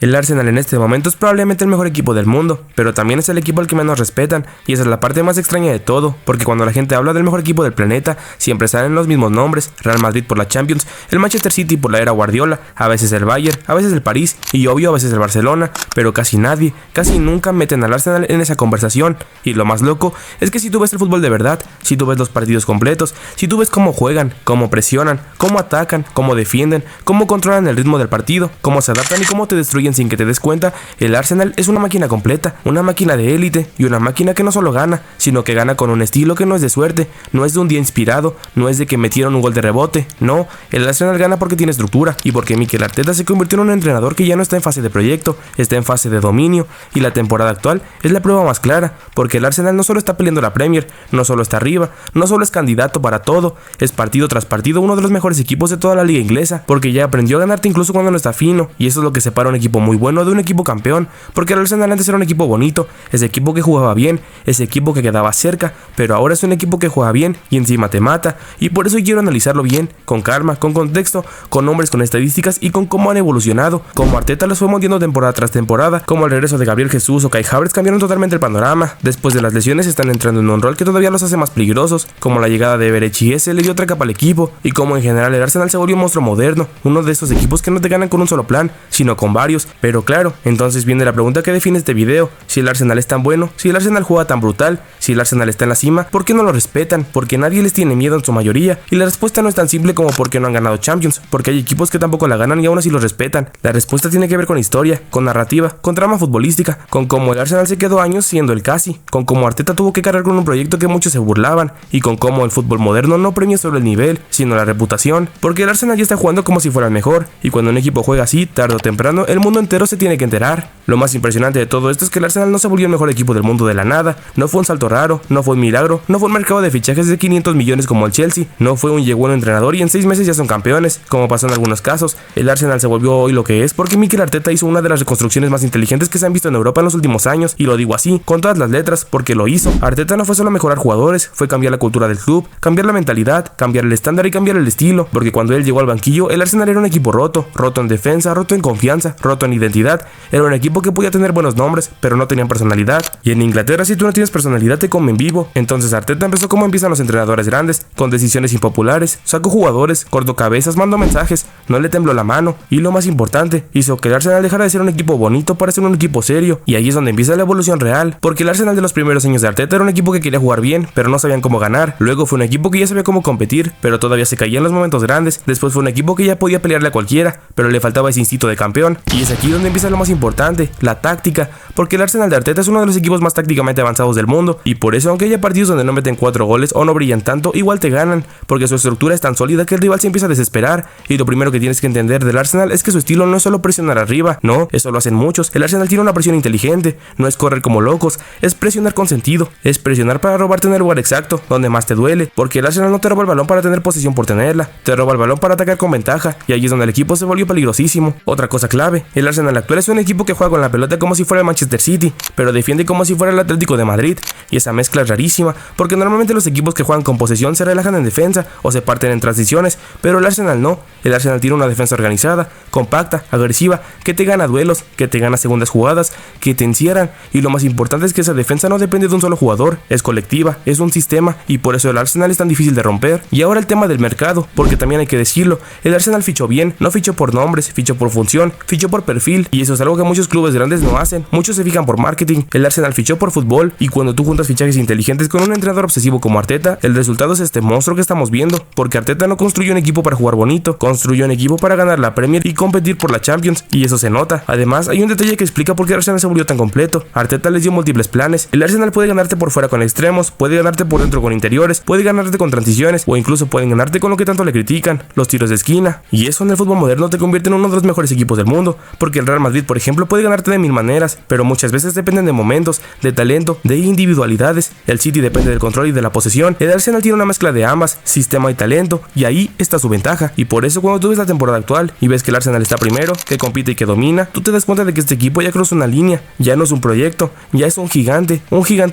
El Arsenal en este momento es probablemente el mejor equipo del mundo, pero también es el equipo al que menos respetan, y esa es la parte más extraña de todo, porque cuando la gente habla del mejor equipo del planeta, siempre salen los mismos nombres: Real Madrid por la Champions, el Manchester City por la era Guardiola, a veces el Bayern, a veces el París, y obvio a veces el Barcelona, pero casi nadie, casi nunca meten al Arsenal en esa conversación. Y lo más loco es que si tú ves el fútbol de verdad, si tú ves los partidos completos, si tú ves cómo juegan, cómo presionan, cómo atacan, cómo defienden, cómo controlan el ritmo del partido, cómo se adaptan y cómo te destruyen sin que te des cuenta, el Arsenal es una máquina completa, una máquina de élite y una máquina que no solo gana, sino que gana con un estilo que no es de suerte, no es de un día inspirado, no es de que metieron un gol de rebote, no, el Arsenal gana porque tiene estructura y porque Mikel Arteta se convirtió en un entrenador que ya no está en fase de proyecto, está en fase de dominio, y la temporada actual es la prueba más clara, porque el Arsenal no solo está peleando la Premier, no solo está arriba, no solo es candidato para todo, es partido tras partido uno de los mejores equipos de toda la liga inglesa, porque ya aprendió a ganarte incluso cuando no está fino, y eso es lo que separa a un equipo muy bueno de un equipo campeón, porque el Arsenal antes era un equipo bonito, ese equipo que jugaba bien, ese equipo que quedaba cerca, pero ahora es un equipo que juega bien y encima te mata, y por eso quiero analizarlo bien, con calma, con contexto, con nombres, con estadísticas y con cómo han evolucionado, cómo Arteta los fue montiendo temporada tras temporada, cómo el regreso de Gabriel Jesús o Kai Havertz cambiaron totalmente el panorama, después de las lesiones están entrando en un rol que todavía los hace más peligrosos, como la llegada de Everett y ese le dio otra capa al equipo, y como en general el Arsenal se volvió un monstruo moderno, uno de esos equipos que no te ganan con un solo plan, sino con varios, pero claro, entonces viene la pregunta que define este video: si el Arsenal es tan bueno, si el Arsenal juega tan brutal, si el Arsenal está en la cima, ¿por qué no lo respetan? Porque nadie les tiene miedo en su mayoría, y la respuesta no es tan simple como porque no han ganado Champions, porque hay equipos que tampoco la ganan y aún así los respetan. La respuesta tiene que ver con historia, con narrativa, con trama futbolística, con cómo el Arsenal se quedó años siendo el casi, con cómo Arteta tuvo que cargar con un proyecto que muchos se burlaban, y con cómo el fútbol moderno no premia solo el nivel, sino la reputación, porque el Arsenal ya está jugando como si fuera el mejor, y cuando un equipo juega así, tarde o temprano, el mundo entero se tiene que enterar. Lo más impresionante de todo esto es que el Arsenal no se volvió el mejor equipo del mundo de la nada, no fue un salto raro, no fue un milagro, no fue un mercado de fichajes de 500 millones como el Chelsea, no fue un llegó un entrenador y en 6 meses ya son campeones, como pasó en algunos casos. El Arsenal se volvió hoy lo que es porque Mikel Arteta hizo una de las reconstrucciones más inteligentes que se han visto en Europa en los últimos años, y lo digo así, con todas las letras, porque lo hizo. Arteta no fue solo mejorar jugadores, fue cambiar la cultura del club, cambiar la mentalidad, cambiar el estándar y cambiar el estilo, porque cuando él llegó al banquillo, el Arsenal era un equipo roto, roto en defensa, roto en confianza, roto en identidad, era un equipo que podía tener buenos nombres, pero no tenían personalidad, y en Inglaterra si tú no tienes personalidad te comen vivo. Entonces Arteta empezó como empiezan los entrenadores grandes, con decisiones impopulares, sacó jugadores, cortó cabezas, mandó mensajes, no le tembló la mano, y lo más importante, hizo que el Arsenal dejara de ser un equipo bonito para ser un equipo serio, y ahí es donde empieza la evolución real, porque el Arsenal de los primeros años de Arteta era un equipo que quería jugar bien, pero no sabían cómo ganar. Luego fue un equipo que ya sabía cómo competir, pero todavía se caía en los momentos grandes. Después fue un equipo que ya podía pelearle a cualquiera, pero le faltaba ese instinto de campeón, y es aquí donde empieza lo más importante, la táctica, porque el Arsenal de Arteta es uno de los equipos más tácticamente avanzados del mundo, y por eso aunque haya partidos donde no meten 4 goles o no brillan tanto, igual te ganan, porque su estructura es tan sólida que el rival se empieza a desesperar, y lo primero que tienes que entender del Arsenal es que su estilo no es solo presionar arriba, no, eso lo hacen muchos. El Arsenal tiene una presión inteligente, no es correr como locos, es presionar con sentido, es presionar para robarte en el lugar exacto, donde más te duele, porque el Arsenal no te roba el balón para tener posesión por tenerla, te roba el balón para atacar con ventaja, y ahí es donde el equipo se volvió peligrosísimo. Otra cosa clave, el Arsenal actual es un equipo que juega con la pelota como si fuera el Manchester City, pero defiende como si fuera el Atlético de Madrid, y esa mezcla es rarísima, porque normalmente los equipos que juegan con posesión se relajan en defensa o se parten en transiciones, pero el Arsenal no. El Arsenal tiene una defensa organizada, compacta, agresiva, que te gana duelos, que te gana segundas jugadas, que te encierran, y lo más importante es que esa defensa no depende de un solo jugador, es colectiva, es un sistema, y por eso el Arsenal es tan difícil de romper. Y ahora el tema del mercado, porque también hay que decirlo, el Arsenal fichó bien, no fichó por nombres, fichó por función, fichó por perfil, y eso es algo que muchos clubes grandes no hacen, muchos se fijan por marketing. El Arsenal fichó por fútbol, y cuando tú juntas fichajes inteligentes con un entrenador obsesivo como Arteta, el resultado es este monstruo que estamos viendo, porque Arteta no construyó un equipo para jugar bonito, construyó un equipo para ganar la Premier y competir por la Champions, y eso se nota. Además, hay un detalle que explica por qué Arsenal se volvió tan completo. Arteta les dio múltiples planes. El Arsenal puede ganarte por fuera con extremos, puede ganarte por dentro con interiores, puede ganarte con transiciones, o incluso pueden ganarte con lo que tanto le critican, los tiros de esquina, y eso en el fútbol moderno te convierte en uno de los mejores equipos del mundo, porque el Real Madrid, por ejemplo, puede ganarte de mil maneras, pero muchas veces dependen de momentos, de talento, de individualidades. El City depende del control y de la posesión. El Arsenal tiene una mezcla de ambas, sistema y talento, y ahí está su ventaja. Y por eso cuando tú ves la temporada actual y ves que el Arsenal está primero, que compite y que domina, tú te das cuenta de que este equipo ya cruza una línea, ya no es un proyecto, ya es un gigante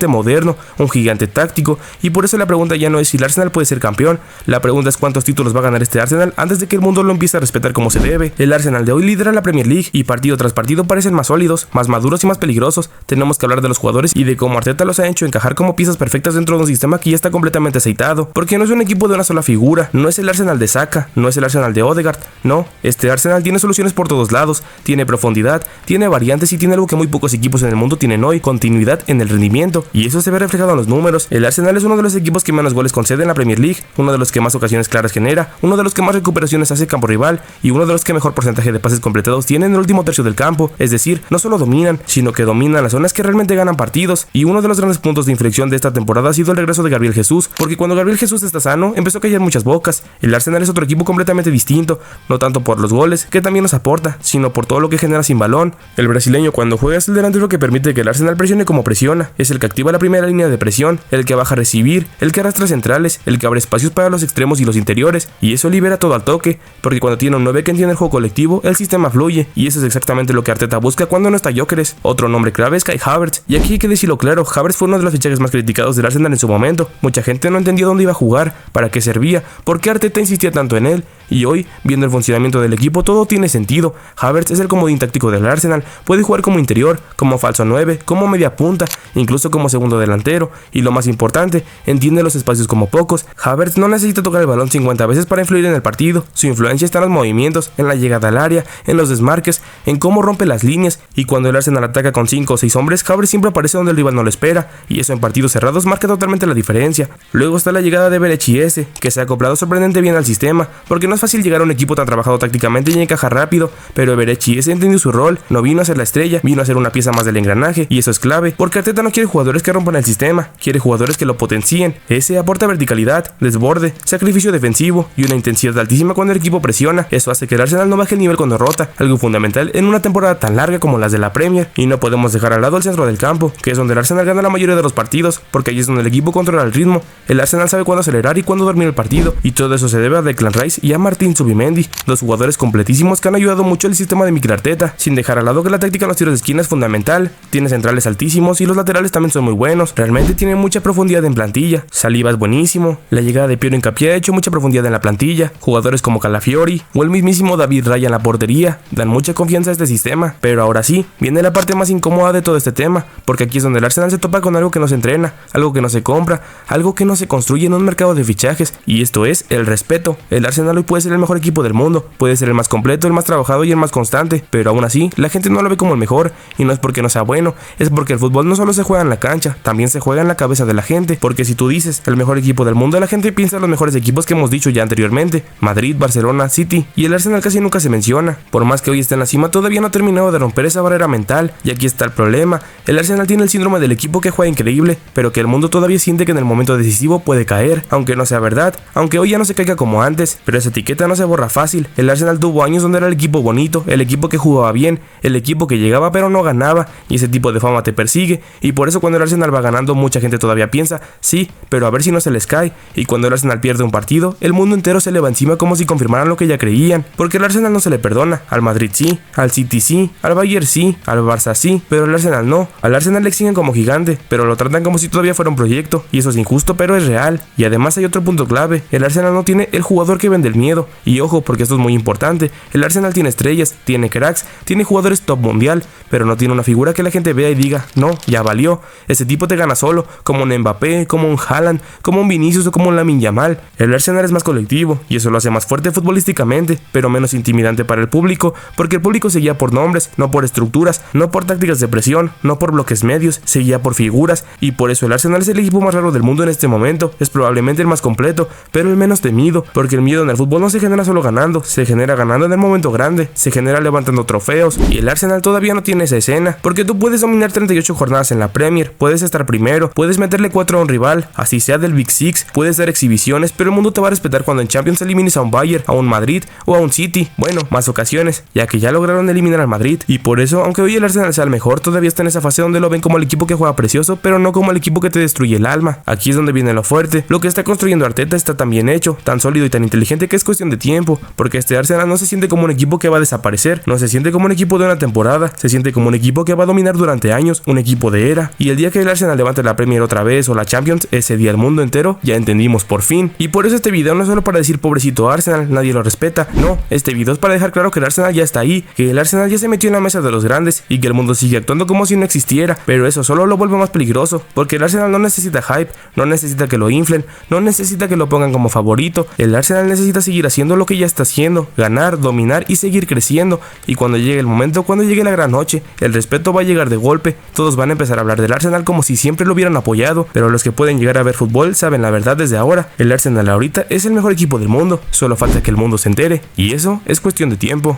moderno, un gigante táctico. Y por eso la pregunta ya no es si el Arsenal puede ser campeón, la pregunta es cuántos títulos va a ganar este Arsenal antes de que el mundo lo empiece a respetar como se debe. El Arsenal de hoy lidera la Premier League y partido tras partido parecen más sólidos, más maduros y más peligrosos. Tenemos que hablar de los jugadores y de cómo Arteta los ha hecho encajar como piezas perfectas dentro de un sistema que ya está completamente aceitado, porque no es un equipo de una sola figura, no es el Arsenal de Saka, no es el Arsenal de Odegaard, no, este Arsenal tiene soluciones por todos lados, tiene profundidad, tiene variantes y tiene algo que muy pocos equipos en el mundo tienen hoy, continuidad en el rendimiento, y eso se ve reflejado en los números. El Arsenal es uno de los equipos que menos goles concede en la Premier League, uno de los que más ocasiones claras genera, uno de los que más recuperaciones hace campo rival y uno de los que mejor porcentaje de pases completados tiene en el último tercio del campo, es decir, no solo dominan, sino que dominan las zonas que realmente ganan partidos. Y uno de los grandes puntos de inflexión de esta temporada ha sido el regreso de Gabriel Jesús, porque cuando Gabriel Jesús está sano, empezó a callar muchas bocas. El Arsenal es otro equipo completamente distinto, no tanto por los goles, que también nos aporta, sino por todo lo que genera sin balón. El brasileño cuando juega es el delantero que permite que el Arsenal presione como presiona, es el que activa la primera línea de presión, el que baja a recibir, el que arrastra centrales, el que abre espacios para los extremos y los interiores, y eso libera todo al toque, porque cuando tiene un 9 que entiende el juego colectivo, el sistema fluye, y eso es exactamente lo que Arteta busca cuando no está Gyökeres. Otro nombre clave es Kai Havertz, y aquí hay que decirlo claro, Havertz fue uno de los fichajes más criticados del Arsenal en su momento. Mucha gente no entendió dónde iba a jugar, para qué servía, por qué Arteta insistía tanto en él, y hoy, viendo el funcionamiento del equipo, todo tiene sentido. Havertz es el comodín táctico del Arsenal, puede jugar como interior, como falso 9, como media punta, incluso como segundo delantero, y lo más importante, entiende los espacios como pocos. Havertz no necesita tocar el balón 50 veces para influir en el partido, su influencia está en los movimientos, en la llegada al área, en los desmarques, en cómo rompe las líneas, y cuando el Arsenal ataca con 5 o 6 hombres, Havertz siempre aparece donde el rival no lo espera, y eso en partidos cerrados marca totalmente la diferencia. Luego está la llegada de Berechiese, que se ha acoplado sorprendentemente bien al sistema, porque no es fácil llegar a un equipo tan trabajado tácticamente y encajar rápido, pero Berechiese entendió su rol, no vino a ser la estrella, vino a ser una pieza más del engranaje, y eso es clave, porque Arteta no quiere jugadores que rompan el sistema, quiere jugadores que lo potencien. Ese aporta verticalidad, desborde, sacrificio defensivo y una intensidad altísima cuando el equipo presiona. Eso hace que el Arsenal no baje el nivel cuando rota, algo fundamental en una temporada tan larga como las de la Premier. Y no podemos dejar al lado el centro del campo, que es donde el Arsenal gana la mayoría de los partidos, porque ahí es donde el equipo controla el ritmo. El Arsenal sabe cuándo acelerar y cuándo dormir el partido, y todo eso se debe a Declan Rice y a Martin Zubimendi, dos jugadores completísimos que han ayudado mucho el sistema de Mikel Arteta, sin dejar al lado que la táctica en los tiros de esquina es fundamental. Tiene centrales altísimos y los laterales también son muy buenos, realmente tiene mucha profundidad en plantilla. Saliba es buenísimo, la llegada de Piero Hincapié ha hecho mucha profundidad en la plantilla, jugadores como Calafiori o el mismísimo David Raya en la portería dan mucha confianza a este sistema. Pero ahora sí, viene la parte más incómoda de todo este tema, porque aquí es donde el Arsenal se topa con algo que no se entrena, algo que no se compra, algo que no se construye en un mercado de fichajes, y esto es el respeto. El Arsenal hoy puede ser el mejor equipo del mundo, puede ser el más completo, el más trabajado y el más constante, pero aún así la gente no lo ve como el mejor, y no es porque no sea bueno, es porque el fútbol no solo se juega en la cancha, también se juega en la cabeza de la gente, porque si tú dices el mejor equipo del mundo, la gente piensa en los mejores equipos que hemos dicho ya anteriormente, Madrid, Barcelona, City, y el Arsenal casi nunca se menciona. Por más que hoy esté en la cima, todavía no ha terminado de romper esa barrera mental, y aquí está el problema. El Arsenal tiene el síndrome del equipo que juega increíble, pero que el mundo todavía siente que en el momento decisivo puede caer, aunque no sea verdad, aunque hoy ya no se caiga como antes, pero esa etiqueta no se borra fácil. El Arsenal tuvo años donde era el equipo bonito, el equipo que jugaba bien, el equipo que llegaba pero no ganaba, y ese tipo de fama te persigue, y por eso cuando el Arsenal va ganando mucha gente todavía piensa, sí, pero a ver si no se les cae, y cuando el Arsenal pierde un partido, el mundo entero se le va encima como si confirmaran lo que ya creían, porque el Arsenal no se le perdona, al Madrid sí, al City sí, al Bayern sí, al Barça sí, pero al Arsenal no. Al Arsenal le exigen como gigante, pero lo tratan como si todavía fuera un proyecto, y eso es injusto pero es real. Y además hay otro punto clave, el Arsenal no tiene el jugador que vende el miedo, y ojo porque esto es muy importante, el Arsenal tiene estrellas, tiene cracks, tiene jugadores top mundial, pero no tiene una figura que la gente vea y diga, no, ya valió, ese tipo te gana solo, como un Mbappé, como un Haaland, como un Vinicius o como un Lamine Yamal. El Arsenal es más colectivo, y eso lo hace más fuerte futbolísticamente, pero menos intimidante para el público, porque el público se guía por nombres, no por estructuras, no por tácticas de presión, no por bloques medios, se guía por figuras, y por eso el Arsenal es el equipo más raro del mundo en este momento, es probablemente el más completo, pero el menos temido, porque el miedo en el fútbol no no se genera solo ganando, se genera ganando en el momento grande, se genera levantando trofeos, y el Arsenal todavía no tiene esa escena, porque tú puedes dominar 38 jornadas en la Premier, puedes estar primero, puedes meterle 4 a un rival, así sea del Big Six, puedes dar exhibiciones, pero el mundo te va a respetar cuando en Champions elimines a un Bayern, a un Madrid o a un City. Bueno, más ocasiones, ya que ya lograron eliminar al Madrid, y por eso, aunque hoy el Arsenal sea el mejor, todavía está en esa fase donde lo ven como el equipo que juega precioso, pero no como el equipo que te destruye el alma. Aquí es donde viene lo fuerte, lo que está construyendo Arteta está tan bien hecho, tan sólido y tan inteligente que es cuestión de tiempo, porque este Arsenal no se siente como un equipo que va a desaparecer, no se siente como un equipo de una temporada, se siente como un equipo que va a dominar durante años, un equipo de era, y el día que el Arsenal levante la Premier otra vez o la Champions, ese día el mundo entero ya entendimos por fin. Y por eso este video no es solo para decir pobrecito Arsenal, nadie lo respeta, no, este video es para dejar claro que el Arsenal ya está ahí, que el Arsenal ya se metió en la mesa de los grandes y que el mundo sigue actuando como si no existiera, pero eso solo lo vuelve más peligroso, porque el Arsenal no necesita hype, no necesita que lo inflen, no necesita que lo pongan como favorito, el Arsenal necesita seguir haciendo lo que ya está haciendo, ganar, dominar y seguir creciendo, y cuando llegue el momento, cuando llegue la gran noche, el respeto va a llegar de golpe, todos van a empezar a hablar del Arsenal como si siempre lo hubieran apoyado, pero los que pueden llegar a ver fútbol saben la verdad desde ahora, el Arsenal ahorita es el mejor equipo del mundo, solo falta que el mundo se entere, y eso es cuestión de tiempo.